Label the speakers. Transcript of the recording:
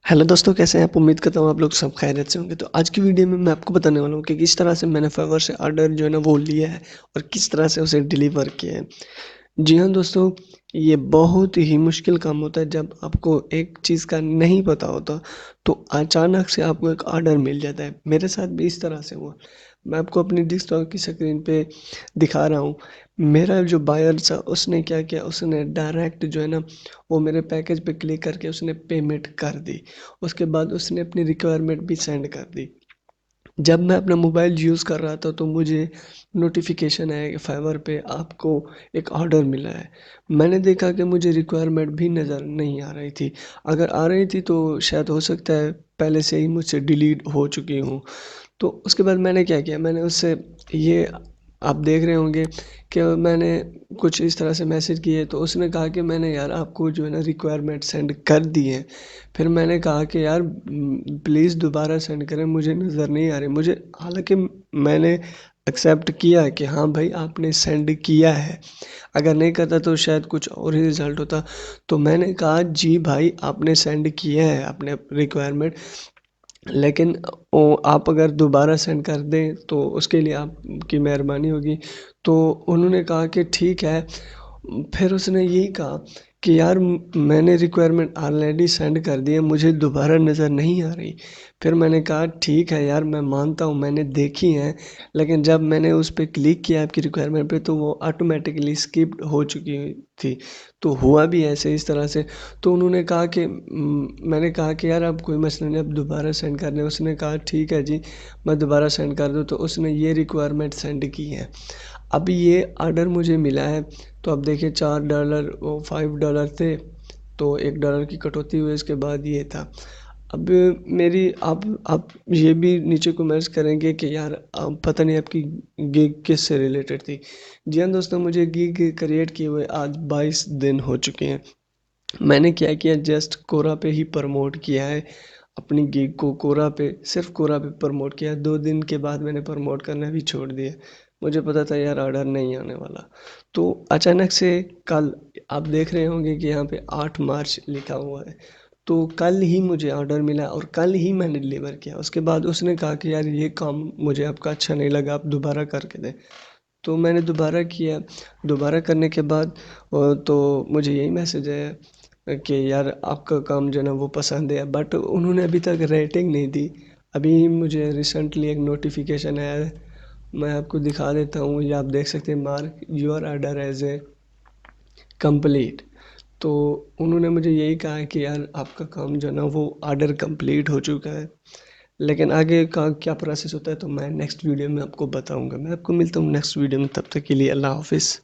Speaker 1: Hello दोस्तों, कैसे हैं आप? उम्मीद करता हूँ आप लोग सब खैरियत से होंगे। तो आज की वीडियो में मैं आपको बताने वाला हूँ कि किस तरह से मैंने फाइवर से ऑर्डर जो है ना वो लिया है और किस तरह से उसे डिलीवर किया है। जी हाँ दोस्तों, ये बहुत ही मुश्किल काम होता है जब आपको एक चीज़ का नहीं पता होता, तो अचानक से आपको एक ऑर्डर मिल जाता है। मेरे साथ भी इस तरह से हुआ। मैं आपको अपनी डेस्कटॉप की स्क्रीन पे दिखा रहा हूँ। मेरा जो बायर था उसने क्या किया, उसने डायरेक्ट जो है ना वो मेरे पैकेज पे क्लिक करके उसने पेमेंट कर दी। उसके बाद उसने अपनी रिक्वायरमेंट भी सेंड कर दी। जब मैं अपना मोबाइल यूज़ कर रहा था तो मुझे नोटिफिकेशन आया कि फाइवर पे आपको एक ऑर्डर मिला है। मैंने देखा कि मुझे रिक्वायरमेंट भी नज़र नहीं आ रही थी। अगर आ रही थी तो शायद हो सकता है पहले से ही मुझसे डिलीट हो चुकी हूँ। तो उसके बाद मैंने क्या किया, मैंने उससे ये आप देख रहे होंगे कि मैंने कुछ इस तरह से मैसेज किए, तो उसने कहा कि मैंने यार आपको जो है ना रिक्वायरमेंट सेंड कर दी है। फिर मैंने कहा कि यार प्लीज़ दोबारा सेंड करें, मुझे नज़र नहीं आ रही। मुझे हालांकि मैंने एक्सेप्ट किया कि हाँ भाई आपने सेंड किया है, अगर नहीं करता तो शायद कुछ और ही रिज़ल्ट होता। तो मैंने कहा जी भाई आपने सेंड किया है अपने रिक्वायरमेंट, लेकिन वो आप अगर दोबारा सेंड कर दें तो उसके लिए आपकी मेहरबानी होगी। तो उन्होंने कहा कि ठीक है। फिर उसने यही कहा कि यार मैंने रिक्वायरमेंट ऑलरेडी सेंड कर दी है, मुझे दोबारा नज़र नहीं आ रही। फिर मैंने कहा ठीक है यार, मैं मानता हूँ मैंने देखी है, लेकिन जब मैंने उस पर क्लिक किया आपकी रिक्वायरमेंट पे तो वो ऑटोमेटिकली स्किप्ड हो चुकी थी। तो हुआ भी ऐसे इस तरह से। तो उन्होंने कहा कि मैंने कहा कि यार अब कोई मसला नहीं, अब दोबारा सेंड कर दें। उसने कहा ठीक है जी, मैं दोबारा सेंड कर दूँ। तो उसने ये रिक्वायरमेंट सेंड की है। अब ये ऑर्डर मुझे मिला है, तो अब देखिए $4 वो $5 थे, तो $1 की कटौती हुई, इसके बाद ये था। अब मेरी आप ये भी नीचे कमेंट्स करेंगे कि यार पता नहीं आपकी गिग किस से रिलेटेड थी। जी हाँ दोस्तों, मुझे गिग क्रिएट किए हुए आज 22 दिन हो चुके हैं। मैंने क्या किया, जस्ट कोरा पे ही प्रमोट किया है अपनी गिग को। कोरा पे, सिर्फ कोरा पे प्रमोट किया। 2 दिन के बाद मैंने प्रमोट करना भी छोड़ दिया। मुझे पता था यार ऑर्डर नहीं आने वाला। तो अचानक से कल आप देख रहे होंगे कि यहाँ पे 8 मार्च लिखा हुआ है। तो कल ही मुझे ऑर्डर मिला और कल ही मैंने डिलीवर किया। उसके बाद उसने कहा कि यार ये काम मुझे आपका अच्छा नहीं लगा, आप दोबारा करके दें। तो मैंने दोबारा किया। दोबारा करने के बाद तो मुझे यही मैसेज आया कि यार आपका काम जो है ना वो पसंद है, बट उन्होंने अभी तक रेटिंग नहीं दी। अभी मुझे रिसेंटली एक नोटिफिकेशन आया है, मैं आपको दिखा देता हूँ। ये आप देख सकते हैं, mark your order as a complete. तो उन्होंने मुझे यही कहा है कि यार आपका काम जो है ना वो ऑर्डर कंप्लीट हो चुका है। लेकिन आगे का क्या प्रोसेस होता है तो मैं नेक्स्ट वीडियो में आपको बताऊंगा। मैं आपको मिलता हूँ नेक्स्ट वीडियो में, तब तक के लिए अल्लाह हाफिज़।